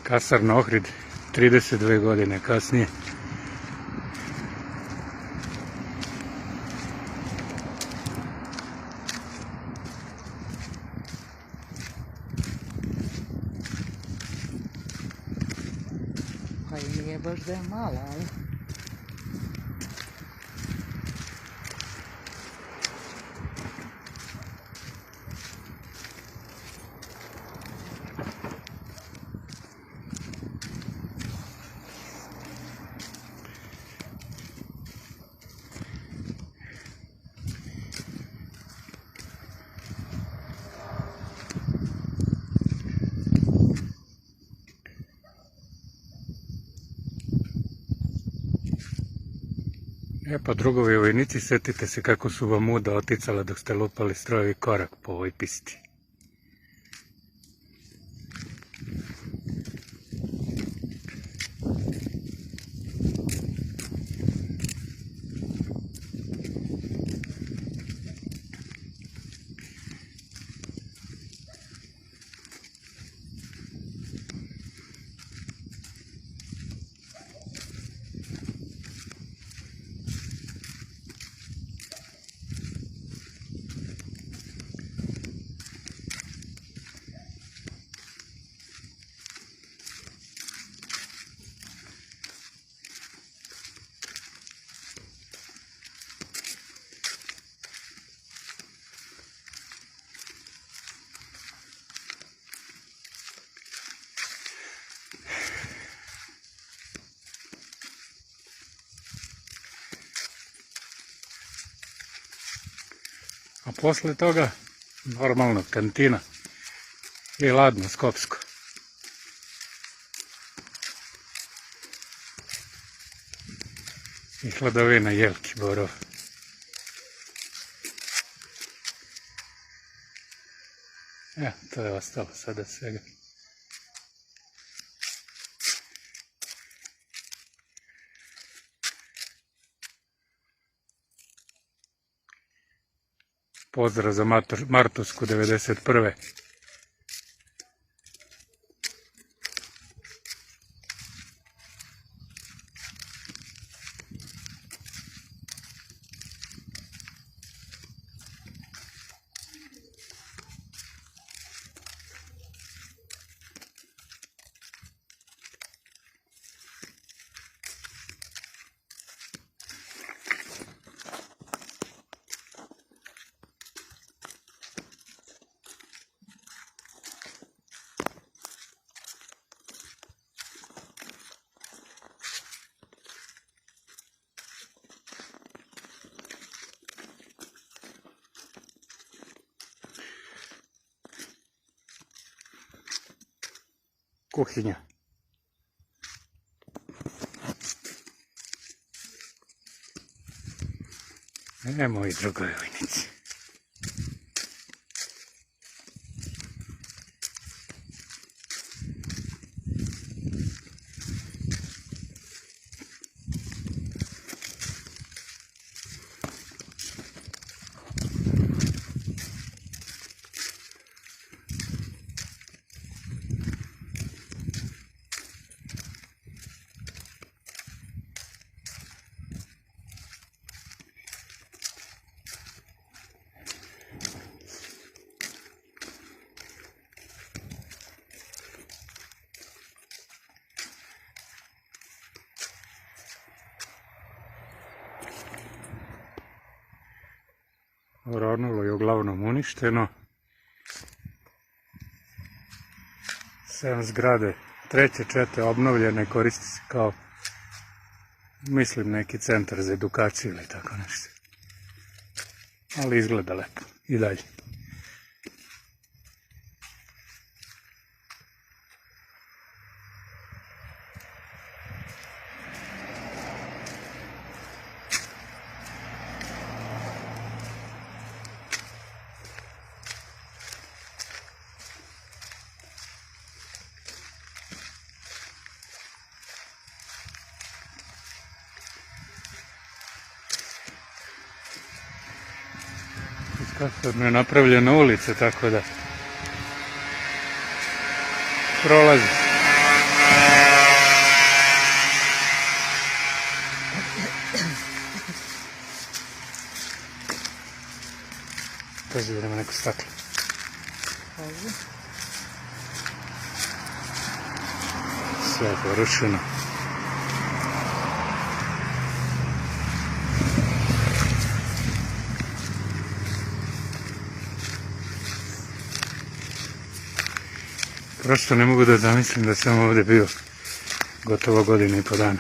Kasar na Ohrid 32 godine kasnije. Pa i nije baš da je mala, ali... Pa drugovi vojnici, sjetite se kako su vam muda oticala dok ste lupali strojevi korak po ovoj pisti. A posle toga, normalno, kantina i ladno, skopsko. I hladovina Jelki Borov. To je ostalo sada svega. Pozdrav za Martovsku 91. Kuhinja. Moji drugovi vojnici. Oronulo je uglavnom uništeno. 7 zgrade, 3. 4. obnovljene, koristi se kao, mislim, neki centar za edukaciju ili tako nešto. Ali izgleda lepo i dalje. Kasarno je napravljena ulica, tako da prolazi se. Pazi da nema neko staklo. Pazi. Sve je porušeno. Prosto ne mogu da zamislim da sam ovdje bio gotovo godinu i po dana.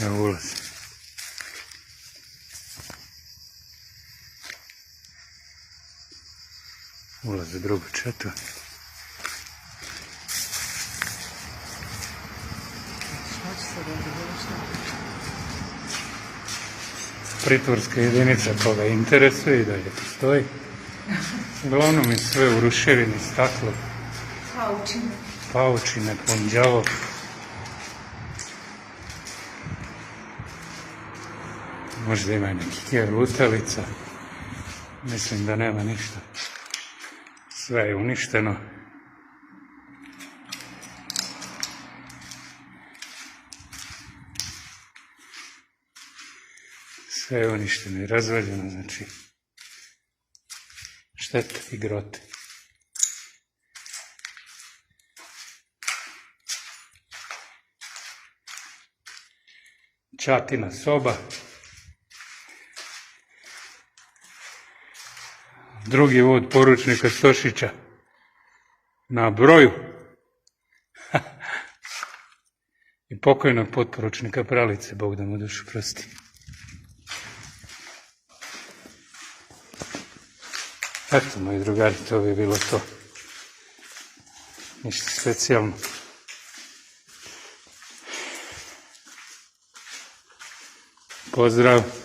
Evo ulaz. Ulaz u drugu četu. Šta će se raditi? Pritvorska jedinica koga interesuje i dalje postoji. Uglavnom je sve u ruševini, staklo, paučine, ponđavo. Možda ima nekih lutalica. Mislim da nema ništa. Sve je uništeno. Sve je uništeno i razvaljeno, znači štete i grote. Ćatina soba. Drugi vod poručnika Stošića na broju. I pokojnog potporučnika Pralice, Bog da mu dušu prosti. Eto, moji drugari, to bi bilo to. Ništa specijalno. Pozdrav.